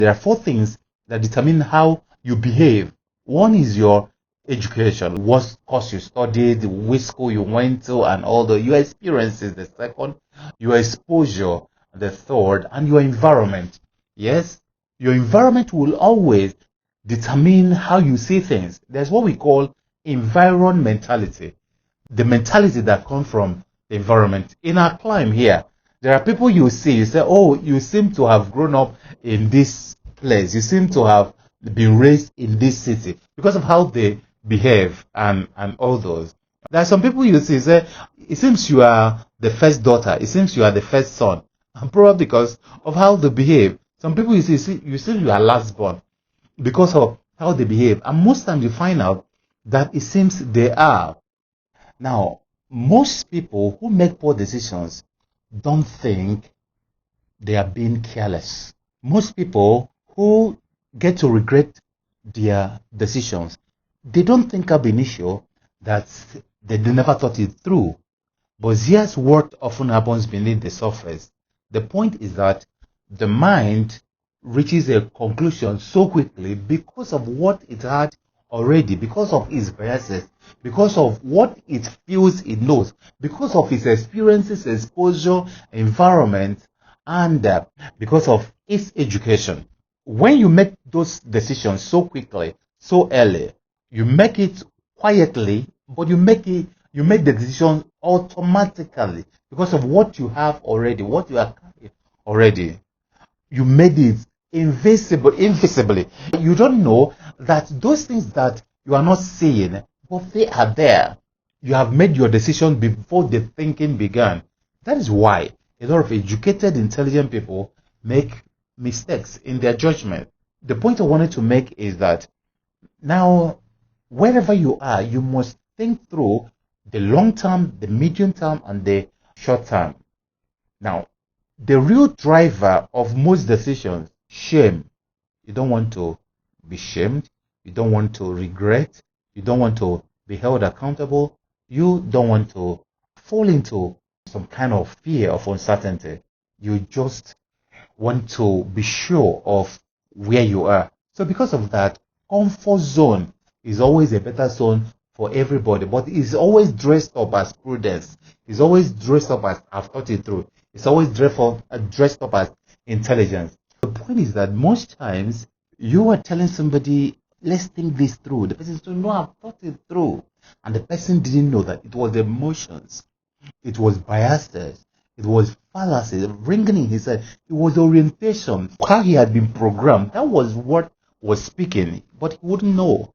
There are four things that determine how you behave. One is your education, what course you studied, which school you went to, and all your experiences. The second, your exposure. The third, and your environment. Yes, your environment will always determine how you see things. There's what we call environmentality, the mentality that comes from the environment. In our climb here, there are people you see, you say, oh, you seem to have grown up in this place, you seem to have been raised in this city because of how they behave and all those. There are some people you see, say, it seems you are the first daughter, it seems you are the first son, and probably because of how they behave. Some people you see you are last born because of how they behave, and most times you find out that it seems they are. Now, most people who make poor decisions don't think they are being careless. Most people who get to regret their decisions, they don't think ab initio that they never thought it through. But here's what often happens beneath the surface. The point is that the mind reaches a conclusion so quickly because of what it had already, because of its biases, because of what it feels it knows, because of its experiences, exposure, environment, and because of its education. When you make those decisions so quickly, so early, you make it quietly, but you make the decision automatically because of what you have already, what you are carrying already. You made it invisibly. You don't know that those things that you are not seeing, but they are there. You have made your decision before the thinking began. That is why a lot of educated, intelligent people make mistakes in their judgment. The point I wanted to make is that now, wherever you are, you must think through the long term, the medium term, and the short term. Now, the real driver of most decisions, shame. You don't want to be shamed. You don't want to regret. You don't want to be held accountable. You don't want to fall into some kind of fear of uncertainty. You just want to be sure of where you are. So because of that, comfort zone is always a better zone for everybody, but it's always dressed up as prudence. It's always dressed up as I've thought it through. It's always dressed up as intelligence. The point is that most times you are telling somebody, let's think this through. The person says, no, I've thought it through. And the person didn't know that it was emotions, it was biases, it was fallacies ringing in his head. It was orientation, how he had been programmed. That was what was speaking, but he wouldn't know.